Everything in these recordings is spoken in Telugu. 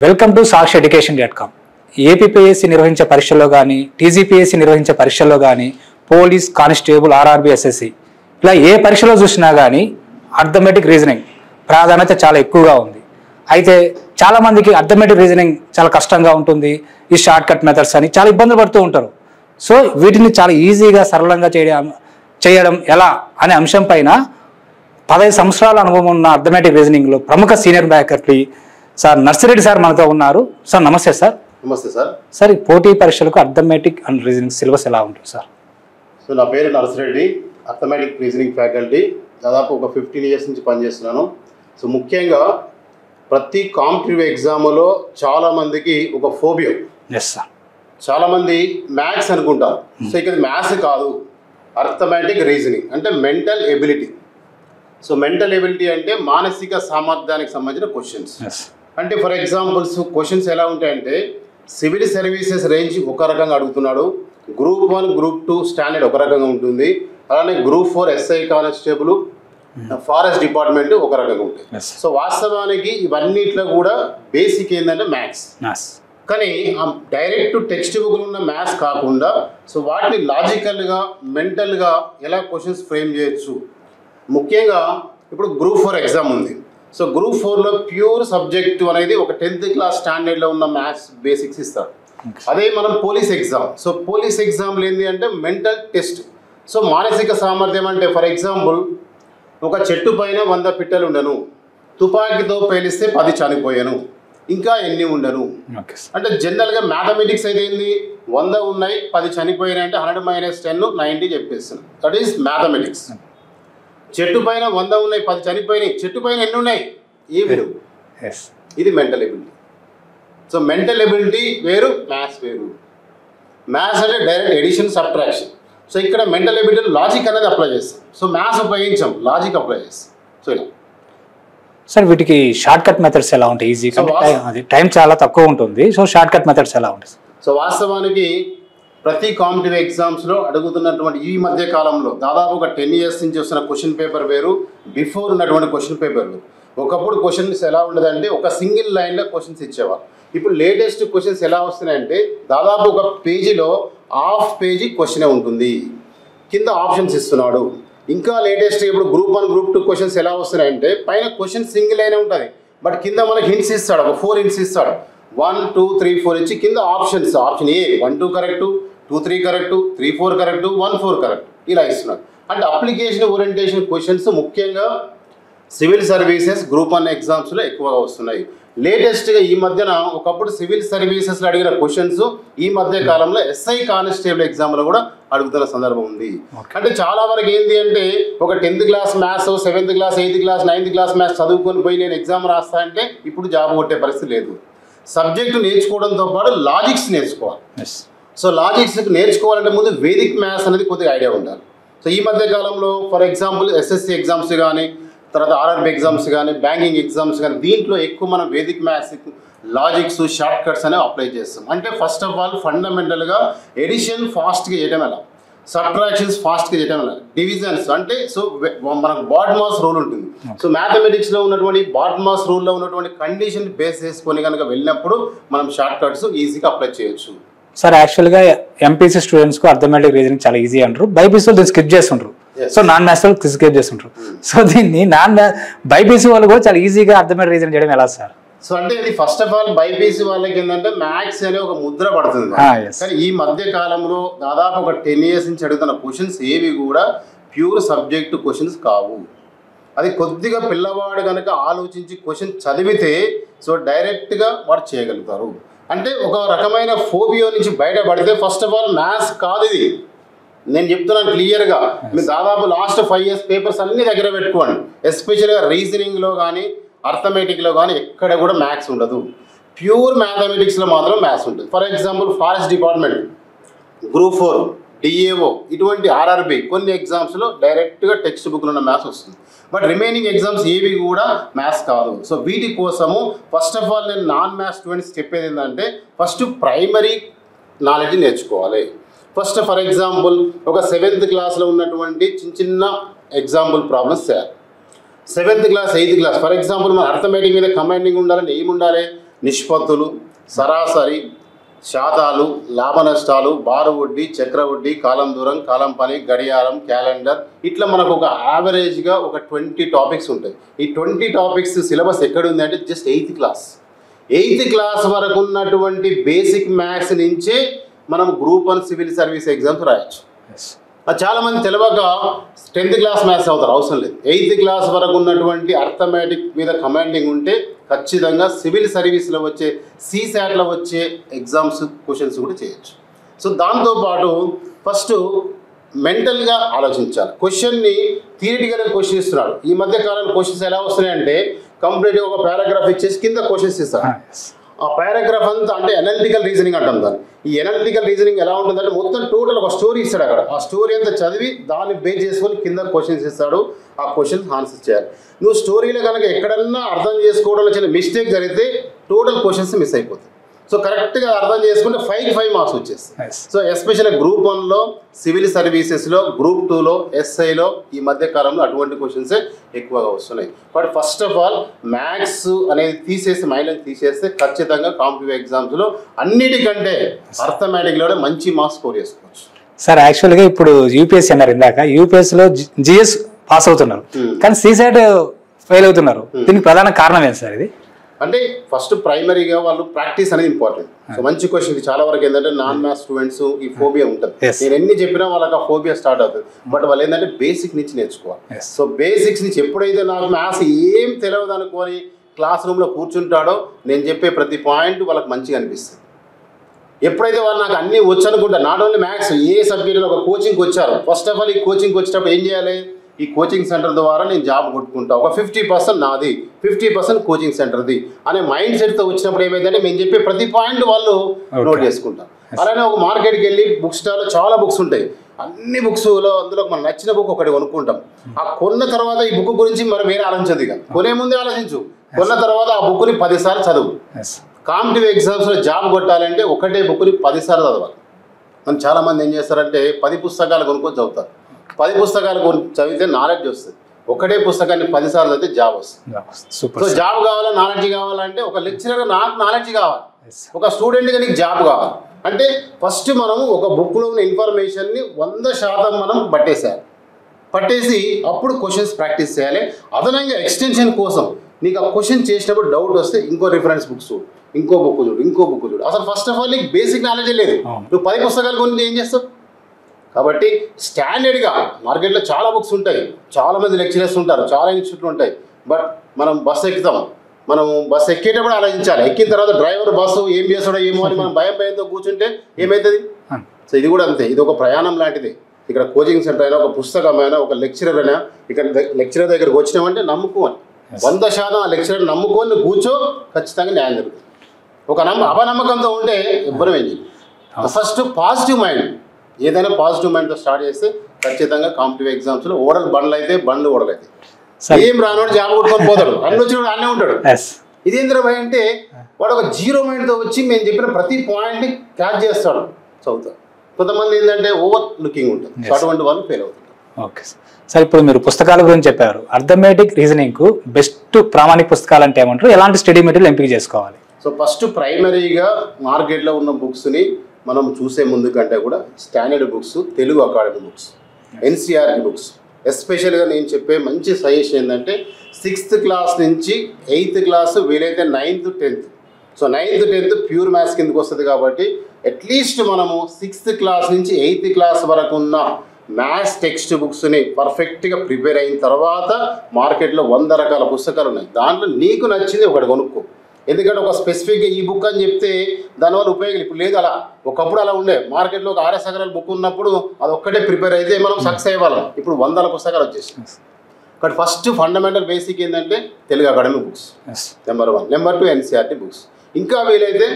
Welcome to saksheducation.com. ఏపీపీఎస్సీ నిర్వహించే పరీక్షల్లో కానీ, టీజీపీఎస్సీ నిర్వహించే పరీక్షల్లో కానీ, పోలీస్, కానిస్టేబుల్, ఆర్ఆర్బీ, ఎస్ఎస్సి ఇలా ఏ పరీక్షలో చూసినా కానీ అర్థమెటిక్ రీజనింగ్ ప్రాధాన్యత చాలా ఎక్కువగా ఉంది. అయితే చాలామందికి అర్థమెటిక్ రీజనింగ్ చాలా కష్టంగా ఉంటుంది. ఈ షార్ట్ కట్ మెథడ్స్ అని చాలా ఇబ్బందులు పడుతూ ఉంటారు. సో వీటిని చాలా ఈజీగా సరళంగా చేయడం ఎలా అనే అంశం పైన 15 సంవత్సరాల అనుభవం ఉన్న అర్థమెటిక్ రీజనింగ్లో ప్రముఖ senior faculty sir Narsireddy sir మనతో ఉన్నారు. సార్ నమస్తే సార్. నమస్తే సార్. సార్ ఈ పోటీ పరీక్షలకు అర్థమెటిక్ అండ్ రీజనింగ్ సిలబస్ ఎలా ఉంటుంది సార్? సో నా పేరు నర్సిరెడ్డి, అర్థమెటిక్ రీజనింగ్ ఫ్యాకల్టీ. దాదాపు ఒక 15 ఇయర్స్ నుంచి పనిచేస్తున్నాను. సో ముఖ్యంగా ప్రతి కాంపిటేటివ్ ఎగ్జామ్లో చాలామందికి ఒక ఫోబియా. Yes sir. చాలామంది మ్యాథ్స్ అనుకుంటారు. సో ఇక్కడ మ్యాథ్స్ కాదు, అర్థమెటిక్ రీజనింగ్ అంటే mental ability. So mental ability అంటే మానసిక సామర్థ్యానికి సంబంధించిన క్వశ్చన్స్. అంటే ఫర్ ఎగ్జాంపుల్స్ క్వశ్చన్స్ ఎలా ఉంటాయంటే, సివిల్ సర్వీసెస్ రేంజ్ ఒక రకంగా అడుగుతున్నాడు, గ్రూప్ 1, గ్రూప్ 2 స్టాండర్డ్ ఒక రకంగా ఉంటుంది, అలానే group 4 SI constable, forest department ఒక రకంగా ఉంటుంది. సో వాస్తవానికి ఇవన్నిట్లో కూడా బేసిక్ ఏంటంటే మ్యాథ్స్. కానీ డైరెక్ట్ టెక్స్ట్ బుక్లో ఉన్న మ్యాథ్స్ కాకుండా సో వాటిని లాజికల్గా, మెంటల్గా ఎలా క్వశ్చన్స్ ఫ్రేమ్ చేయొచ్చు. ముఖ్యంగా ఇప్పుడు గ్రూప్ 4 ఎగ్జామ్ ఉంది. సో గ్రూప్ 4లో ప్యూర్ సబ్జెక్ట్ అనేది ఒక 10th క్లాస్ స్టాండర్డ్లో ఉన్న మ్యాథ్స్ బేసిక్స్ ఇస్తారు. అదే మనం పోలీస్ ఎగ్జామ్. సో పోలీస్ ఎగ్జామ్లో ఏంటి అంటే మెంటల్ టెస్ట్. సో మానసిక సామర్థ్యం అంటే ఫర్ ఎగ్జాంపుల్ ఒక చెట్టు పైన 100 పిట్టలు ఉండను, తుపాకీతో పేలిస్తే 10 చనిపోయాను, ఇంకా ఎన్ని ఉండను. అంటే జనరల్గా మ్యాథమెటిక్స్ అయితే ఏంది, 100 ఉన్నాయి 10 చనిపోయినాయి అంటే 100 - 10 90 చెప్పేస్తాను. That is mathematics. చెట్టు పైన 100 ఉన్నాయి 10 చనిపోయినాయి, చెట్టు పైన ఎన్ని ఉన్నాయి ఏమి. ఇది mental ability. So mental ability వేరు, మ్యాథ్స్ వేరు. మ్యాథ్స్ అంటే డైరెక్ట్ ఎడిషన్, సబ్ట్రాక్షన్. సో ఇక్కడ మెంటల్ ఎబిలిటీ లాజిక్ అనేది అప్లై చేస్తాం. సో మ్యాథ్స్ ఉపయోగించాం, లాజిక్ అప్లై చేస్తాం. సో ఇలా సార్ వీటికి షార్ట్ కట్ మెథడ్స్ ఎలా ఉంటాయి? ఈజీగా టైం చాలా తక్కువ ఉంటుంది. సో షార్ట్ కట్ మెథడ్స్ ఎలా ఉంటాయి? సో వాస్తవానికి ప్రతి కాంపిటేటివ్ ఎగ్జామ్స్లో అడుగుతున్నటువంటి ఈ మధ్య కాలంలో దాదాపు ఒక 10 ఇయర్స్ నుంచి వస్తున్న క్వశ్చన్ పేపర్ వేరు, బిఫోర్ ఉన్నటువంటి క్వశ్చన్ పేపర్ వేరు. ఒకప్పుడు క్వశ్చన్స్ ఎలా ఉండదంటే ఒక సింగిల్ లైన్లో క్వశ్చన్స్ ఇచ్చేవారు. ఇప్పుడు లేటెస్ట్ క్వశ్చన్స్ ఎలా వస్తున్నాయంటే దాదాపు ఒక పేజీలో హాఫ్ పేజీ క్వశ్చనే ఉంటుంది, కింద ఆప్షన్స్ ఇస్తున్నాడు. ఇంకా లేటెస్ట్ ఇప్పుడు గ్రూప్ 1, గ్రూప్ 2 క్వశ్చన్స్ ఎలా వస్తున్నాయంటే పైన క్వశ్చన్ సింగిల్ అయినా ఉంటుంది, బట్ కింద మనకి హింట్స్ ఇస్తాడు, ఒక 4 హింట్స్ ఇస్తాడు. 1, 2, 3, 4 ఇచ్చి కింద options, option A 1, 2 correct, 2, 3 correct, 3, 4 correct, 1, 4 correct ఇలా ఇస్తున్నారు. అంటే అప్లికేషన్ ఓరియంటేషన్ క్వశ్చన్స్ ముఖ్యంగా సివిల్ సర్వీసెస్ గ్రూప్ 1 ఎగ్జామ్స్లో ఎక్కువగా వస్తున్నాయి. లేటెస్ట్గా ఈ మధ్యన ఒకప్పుడు సివిల్ సర్వీసెస్లో అడిగిన క్వశ్చన్స్ ఈ మధ్య కాలంలో ఎస్ఐ కానిస్టేబుల్ ఎగ్జామ్లో కూడా అడుగుతున్న సందర్భం ఉంది. అంటే చాలా వరకు ఏంటి అంటే ఒక 10th class maths, 7th class, 8th class, 9th class maths చదువుకొని పోయి నేను ఎగ్జామ్ రాస్తా అంటే ఇప్పుడు జాబ్ కొట్టే పరిస్థితి లేదు. సబ్జెక్టు నేర్చుకోవడంతో పాటు లాజిక్స్ నేర్చుకోవాలి. సో లాజిక్స్ నేర్చుకోవాలంటే ముందు వేదిక్ మ్యాథ్స్ అనేది కొద్దిగా ఐడియా ఉండాలి. సో ఈ మధ్య కాలంలో ఫర్ ఎగ్జాంపుల్ ఎస్ఎస్సి ఎగ్జామ్స్ కానీ, తర్వాత ఆర్ఆర్బీ ఎగ్జామ్స్ కానీ, బ్యాంకింగ్ ఎగ్జామ్స్ కానీ దీంట్లో ఎక్కువ మనం Vedic maths, logics, short cuts అనేవి అప్లై చేస్తాం. అంటే ఫస్ట్ ఆఫ్ ఆల్ ఫండమెంటల్గా ఎడిషన్ ఫాస్ట్గా చేయడం ఎలా, సబ్ట్రాక్షన్స్ ఫాస్ట్గా చేయడం ఎలా, డివిజన్స్ అంటే సో మనకు బాడ్మాస్ రూల్ ఉంటుంది. సో మ్యాథమెటిక్స్లో ఉన్నటువంటి బాడ్మాస్ రూల్లో ఉన్నటువంటి కండిషన్ బేస్ చేసుకొని కనుక వెళ్ళినప్పుడు మనం షార్ట్ కట్స్ ఈజీగా అప్లై చేయొచ్చు. సార్ యాక్చువల్గా ఎంపీసీ స్టూడెంట్స్కు అర్థమెటిక్ రీజనింగ్ చాలా ఈజీ అంటారు, బైపీసీ వాళ్ళు స్కిప్ చేస్తుంటారు. సో నాన్ మ్యాథ్స్ వాళ్ళు స్కిప్ చేస్తుంటారు. సో దీన్ని బైపీసీ వాళ్ళు కూడా చాలా ఈజీగా అర్థమెటిక్ రీజనింగ్ చేయడం ఎలా సార్? సో అంటే ఇది ఫస్ట్ ఆఫ్ ఆల్ బైపీసీ వాళ్ళకి ఏంటంటే మ్యాథ్స్ అనే ఒక ముద్ర పడుతుంది. కానీ ఈ మధ్య కాలంలో దాదాపు ఒక 10 ఇయర్స్ నుంచి అడుగుతున్న క్వశ్చన్స్ ఏవి కూడా ప్యూర్ సబ్జెక్ట్ క్వశ్చన్స్ కావు. అది కొద్దిగా పిల్లవాడు కనుక ఆలోచించి క్వశ్చన్ చదివితే సో డైరెక్ట్గా వాడు చేయగలుగుతారు. అంటే ఒక రకమైన ఫోబియో నుంచి బయటపడితే ఫస్ట్ ఆఫ్ ఆల్ మ్యాథ్స్ కాదు ఇది. నేను చెప్తున్నాను క్లియర్గా, మీరు దాదాపు లాస్ట్ 5 ఇయర్స్ పేపర్స్ అన్ని దగ్గర పెట్టుకోండి. ఎస్పెషల్గా రీజనింగ్లో కానీ అర్థమెటిక్లో కానీ ఎక్కడ కూడా మ్యాథ్స్ ఉండదు. ప్యూర్ మ్యాథమెటిక్స్లో మాత్రం మ్యాథ్స్ ఉంటుంది. For example forest department, group 4, DAO ఇటువంటి ఆర్ఆర్బీ కొన్ని ఎగ్జామ్స్లో డైరెక్ట్గా టెక్స్ట్ బుక్లో ఉన్న మ్యాథ్స్ వస్తుంది. బట్ రిమైనింగ్ ఎగ్జామ్స్ ఏవి కూడా మ్యాథ్స్ కాదు. సో వీటి కోసము ఫస్ట్ ఆఫ్ ఆల్ నేను నాన్ మ్యాథ్స్ స్టూడెంట్స్ చెప్పేది ఏంటంటే ఫస్ట్ ప్రైమరీ నాలెడ్జ్ నేర్చుకోవాలి. ఫస్ట్ ఫర్ ఎగ్జాంపుల్ ఒక 7th క్లాస్లో ఉన్నటువంటి చిన్న ఎగ్జాంపుల్ ప్రాబ్లమ్స్ చేయాలి. 7th class 8th class for example మన అర్థమెటిక్ మీద కమాండింగ్ ఉండాలని ఏమి ఉండాలి, నిష్పత్తులు, సరాసరి, శాతాలు, లాభ నష్టాలు, బారు వడ్డీ, చక్ర వడ్డీ, కాలం దూరం, కాలం పని, గడియారం, క్యాలెండర్, ఇట్లా మనకు ఒక యావరేజ్గా ఒక 20 టాపిక్స్ ఉంటాయి. ఈ 20 టాపిక్స్ సిలబస్ ఎక్కడ ఉంది అంటే just 8th class. 8th class వరకు ఉన్నటువంటి బేసిక్ మ్యాథ్స్ నుంచే మనం గ్రూప్ 1 సివిల్ సర్వీస్ ఎగ్జామ్స్ రాయొచ్చు. అది చాలామంది తెలియక 10th క్లాస్ మ్యాథ్స్ అవుతారు, అవసరం లేదు. 8th క్లాస్ వరకు ఉన్నటువంటి అర్థమెటిక్ మీద కమాండింగ్ ఉంటే ఖచ్చితంగా సివిల్ సర్వీస్లో వచ్చే CSATలో వచ్చే ఎగ్జామ్స్ క్వశ్చన్స్ కూడా చేయొచ్చు. సో దాంతోపాటు ఫస్ట్ మెంటల్గా ఆలోచించాలి. క్వశ్చన్ని థియరిటికల్గా క్వశ్చన్ ఇస్తున్నాడు. ఈ మధ్య కాలంలో క్వశ్చన్స్ ఎలా వస్తున్నాయంటే కంప్లీట్గా ఒక పారాగ్రాఫ్ ఇచ్చేసి కింద క్వశ్చన్స్ ఇస్తాడు. ఆ పారాగ్రాఫ్ అంతా అంటే అనలిటికల్ రీజనింగ్ అంటాం దాన్ని. ఈ అనలిటికల్ రీజనింగ్ ఎలా ఉంటుందంటే మొత్తం టోటల్ ఒక స్టోరీ ఇస్తాడు. అక్కడ ఆ స్టోరీ అంతా చదివి దాన్ని బేస్ చేసుకొని కింద క్వశ్చన్స్ ఇస్తాడు. ఆ క్వశ్చన్స్ ఆన్సర్ చేయాలి. నువ్వు స్టోరీలో కనుక ఎక్కడన్నా అర్థం చేసుకోవడంలో చిన్న మిస్టేక్ జరిగితే టోటల్ క్వశ్చన్స్ మిస్ అయిపోతాయి. సో కరెక్ట్గా అర్థం చేసుకుంటే 5కి 5 మార్క్స్ వచ్చేస్తాయి. సో ఎస్పెషల్గా గ్రూప్ 1లో, సివిల్ సర్వీసెస్లో, గ్రూప్ 2లో, SIలో ఈ మధ్య కాలంలో అటువంటి క్వశ్చన్సే ఎక్కువగా వస్తున్నాయి. But first of all maths అనేది తీసేసి మైండ్ తీసేస్తే ఖచ్చితంగా కాంపిటేటివ్ ఎగ్జామ్స్లో అన్నిటికంటే అర్థమెటిక్లోనే మంచి మార్క్స్ స్కోర్ చేసుకోవచ్చు. సార్ యాక్చువల్గా ఇప్పుడు UPSC అన్నారు ఇందాక, UPSCలో GS పాస్ అవుతున్నారు కానీ CSAT ఫెయిల్ అవుతున్నారు. దీనికి ప్రధాన కారణం ఏంటి సార్? ఇది అంటే ఫస్ట్ ప్రైమరీగా వాళ్ళు ప్రాక్టీస్ అనేది ఇంపార్టెంట్. సో మంచి క్వశ్చన్ ఇది. చాలా వరకు ఏంటంటే నాన్ మ్యాథ్స్ స్టూడెంట్స్ ఈ ఫోబియా ఉంటుంది. నేను ఎన్ని చెప్పినా వాళ్ళకి ఆ ఫోబియా స్టార్ట్ అవుతుంది. బట్ వాళ్ళు ఏంటంటే బేసిక్ నుంచి నేర్చుకోవాలి. సో బేసిక్స్ నుంచి ఎప్పుడైతే నాకు మ్యాథ్స్ ఏం తెలియదు అనుకొని క్లాస్ రూమ్లో కూర్చుంటాడో నేను చెప్పే ప్రతి పాయింట్ వాళ్ళకి మంచిగా అనిపిస్తుంది. ఎప్పుడైతే వాళ్ళు నాకు అన్నీ వచ్చు అనుకుంటా, నాట్ ఓన్లీ మ్యాథ్స్, ఏ సబ్జెక్టులో ఒక కోచింగ్కి వచ్చారు, ఫస్ట్ ఆఫ్ ఆల్ ఈ కోచింగ్కి వచ్చేటప్పుడు ఏం చేయాలి? ఈ కోచింగ్ సెంటర్ ద్వారా నేను జాబ్ కొట్టుకుంటా, ఒక 50% నాది, 50% కోచింగ్ సెంటర్ది అనే మైండ్ సెట్తో వచ్చినప్పుడు ఏమైందంటే మేము చెప్పే ప్రతి పాయింట్ వాళ్ళు నోట్ చేసుకుంటాం. అలానే ఒక మార్కెట్కి వెళ్ళి బుక్ స్టాల్లో చాలా బుక్స్ ఉంటాయి. అన్ని బుక్స్లో అందులో మనకు నచ్చిన బుక్ ఒకటి కొనుక్కుంటాం. ఆ కొన్న తర్వాత ఈ బుక్ గురించి మనం వేరే ఆలోచించదు. ఇక కొనే ముందే ఆలోచించు, కొన్న తర్వాత ఆ బుక్ని 10 సార్లు చదువు. కాంపిటేటివ్ ఎగ్జామ్స్లో జాబ్ కొట్టాలంటే ఒకటే బుక్ని 10 సార్లు చదవాలి. మనం చాలామంది ఏం చేస్తారంటే 10 పుస్తకాలు కొనుక్కొని చదువుతారు. 10 పుస్తకాలు చదివితే నాలెడ్జ్ వస్తుంది. ఒకటే పుస్తకాన్ని 10 సార్లు చదివితే జాబ్ వస్తుంది. సో జాబ్ కావాలా, నాలెడ్జ్ కావాలంటే ఒక లెక్చరర్గా నాకు నాలెడ్జ్ కావాలి, ఒక స్టూడెంట్గా నీకు జాబ్ కావాలి. అంటే ఫస్ట్ మనం ఒక బుక్లో ఉన్న ఇన్ఫర్మేషన్ని 100% మనం పట్టేసి అప్పుడు క్వశ్చన్స్ ప్రాక్టీస్ చేయాలి. అదనంగా ఎక్స్టెన్షన్ కోసం నీకు ఆ క్వశ్చన్ చేసినప్పుడు డౌట్ వస్తే ఇంకో రిఫరెన్స్ బుక్స్ చూడు, ఇంకో బుక్ చూడు. అసలు ఫస్ట్ ఆఫ్ ఆల్ నీకు బేసిక్ నాలెడ్జ్ లేదు. నువ్వు 10 పుస్తకాలు కొని ఏం చేస్తావు? కాబట్టి స్టాండర్డ్గా మార్కెట్లో చాలా బుక్స్ ఉంటాయి, చాలామంది లెక్చరర్స్ ఉంటారు, చాలా ఇన్స్టిట్యూట్లు ఉంటాయి. బట్ మనం బస్సు ఎక్కుతాం, మనం బస్సు ఎక్కేటప్పుడు ఆలోచించాలి. ఎక్కిన తర్వాత డ్రైవర్ బస్సు ఏం చేస్తాడో ఏమో అని మనం భయంతో కూర్చుంటే ఏమవుతుంది? సో ఇది కూడా అంతే, ఇది ఒక ప్రయాణం లాంటిది. ఇక్కడ కోచింగ్ సెంటర్ అయినా, ఒక పుస్తకం అయినా, ఒక లెక్చరర్ అయినా, ఇక్కడ లెక్చరర్ దగ్గరికి వచ్చినామంటే నమ్ముకోని 100% ఆ లెక్చరర్ నమ్ముకొని కూర్చో, ఖచ్చితంగా న్యాయం జరుగుతుంది. ఒక అపనమ్మకంతో ఉంటే ఎవ్వరం ఏం చేయాలి? ఫస్ట్ పాజిటివ్ మైండ్, ఏదైనా పాజిటివ్ మైండ్తో స్టార్ట్ చేస్తే ఖచ్చితంగా కాంపిటేటివ్ ఎగ్జామ్స్లో బండ్లు ఓడలైతే ఏం రానోడు జాబ్ కొట్టుకొని పోతాడు, అన్ని వచ్చినోడు అన్నీ ఉంటాడు. ఇదేంద్ర భయ అంటే వాడు ఒక 0 మైండ్తో వచ్చి మేము చెప్పిన ప్రతి పాయింట్ని క్యాచ్ చేస్తాడు, చదువుతాడు. కొంతమంది ఏంటంటే ఓవర్ లుకింగ్ ఉంటుంది, అటువంటి వాళ్ళు ఫెయిల్ అవుతారు. ఓకే సార్, ఇప్పుడు మీరు పుస్తకాల గురించి చెప్పారు. అర్థమెటిక్ రీజనింగ్కు బెస్ట్ ప్రామాణిక పుస్తకాలు అంటే ఏమంటారు? ఎలాంటి స్టడీ మెటీరియల్ ఎంపిక చేసుకోవాలి? సో ఫస్ట్ ప్రైమరీగా మార్కెట్లో ఉన్న బుక్స్ని మనం చూసే ముందు కంటే కూడా standard books, Telugu academy books, NCERT books, ఎస్పెషల్గా నేను చెప్పే మంచి సజెషన్ ఏంటంటే 6th క్లాస్ నుంచి 8th క్లాస్, వీలైతే 9th 10th. So 9th 10th pure maths కిందకి వస్తుంది కాబట్టి అట్లీస్ట్ మనము 6th క్లాస్ నుంచి 8th క్లాస్ వరకు ఉన్న మ్యాథ్స్ టెక్స్ట్ బుక్స్ని పర్ఫెక్ట్గా ప్రిపేర్ అయిన తర్వాత మార్కెట్లో 100 రకాల పుస్తకాలు ఉన్నాయి. దాంట్లో నీకు నచ్చింది ఒకటి కొనుక్కో. ఎందుకంటే ఒక స్పెసిఫిక్గా ఈ బుక్ అని చెప్తే దానివల్ల ఉపయోగాలు ఇప్పుడు లేదు. అలా ఒకప్పుడు అలా ఉండే, మార్కెట్లో ఒక 6 అగరాల బుక్ ఉన్నప్పుడు అది ఒక్కటే ప్రిపేర్ అయితే మనం సక్సెస్ అయ్యేవాళ్ళం. ఇప్పుడు 100 పుస్తకాలు వచ్చేసాయి. కానీ ఫస్ట్ ఫండమెంటల్ బేసిక్ ఏంటంటే Telugu academy books number 1, number 2 NCERT books. ఇంకా వీలైతే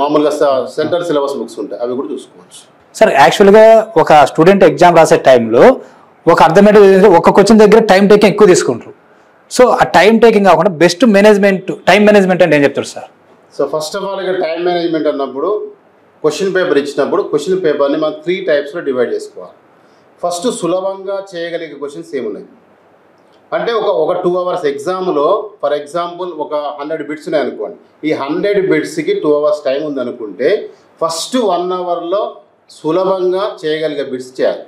మామూలుగా సెంట్రల్ సిలబస్ బుక్స్ ఉంటాయి, అవి కూడా చూసుకోవచ్చు. సార్ యాక్చువల్గా ఒక స్టూడెంట్ ఎగ్జామ్ రాసే టైంలో ఒక అర్థమెటిక్ ఒక క్వశ్చన్ దగ్గర టైం టేకింగ్ ఎక్కువ తీసుకుంటారు. సో ఆ టైం టేకింగ్ కాకుండా బెస్ట్ టైం మేనేజ్మెంట్ అంటే ఏం చెప్తారు sir? So first of all ఇక టైం మేనేజ్మెంట్ అన్నప్పుడు క్వశ్చన్ పేపర్ ఇచ్చినప్పుడు క్వశ్చన్ పేపర్ని మనం 3 టైప్స్లో డివైడ్ చేసుకోవాలి. ఫస్ట్ సులభంగా చేయగలిగే క్వశ్చన్స్ ఏమున్నాయి, అంటే ఒక 2 hours ఎగ్జామ్లో ఫర్ ఎగ్జాంపుల్ ఒక 100 బిట్స్ ఉన్నాయి అనుకోండి. ఈ 100 బిట్స్కి 2 hours టైం ఉందనుకుంటే ఫస్ట్ 1 hourలో సులభంగా చేయగలిగే బిట్స్ చేయాలి.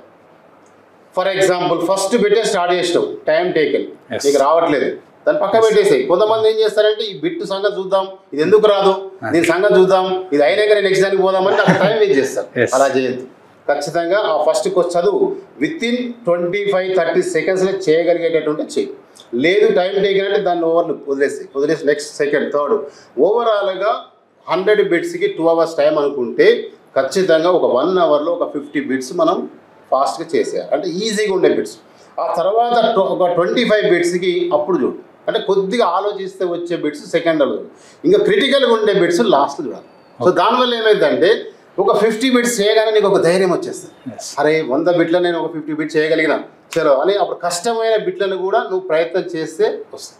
ఫర్ ఎగ్జాంపుల్ ఫస్ట్ బిట్టే స్టార్ట్ చేసినావు, టైం టేకన్, నీకు రావట్లేదు, దాన్ని పక్క పెట్టేసాయి. కొంతమంది ఏం చేస్తారంటే ఈ బిట్ సంగతి చూద్దాం, ఇది ఎందుకు రాదు, దీని సంగతి చూద్దాం, ఇది అయినాక నెక్స్ట్ దానికి పోదామని నాకు టైం వేస్ట్ చేస్తారు. అలా చేయొద్దు. ఖచ్చితంగా ఆ ఫస్ట్ చదువు వితిన్ 25-30 secondsలో చేయగలిగేటటువంటి చెయ్యి. లేదు టైం టేకన్ అంటే దాన్ని వదిలేసి నెక్స్ట్ సెకండ్ థర్డ్ ఓవరాల్గా 100 బిట్స్కి 2 hours టైం అనుకుంటే ఖచ్చితంగా ఒక 1 hourలో ఒక 50 బిట్స్ మనం ఫాస్ట్గా చేసేయాలి. అంటే ఈజీగా ఉండే బిట్స్. ఆ తర్వాత ఒక 25 బిట్స్కి అప్పుడు చూడు, అంటే కొద్దిగా ఆలోచిస్తే వచ్చే బిట్స్ సెకండ్లో, ఇంకా క్రిటికల్గా ఉండే బిట్స్ లాస్ట్లో చూడాలి. సో దానివల్ల ఏమైందంటే ఒక 50 బిట్స్ చేయగానే నీకు ఒక ధైర్యం వచ్చేస్తుంది. అరే 100 బిట్లను నేను ఒక 50 బిట్స్ చేయగలిగిన చలో అని. అప్పుడు కష్టమైన బిట్లను కూడా నువ్వు ప్రయత్నం చేస్తే వస్తుంది.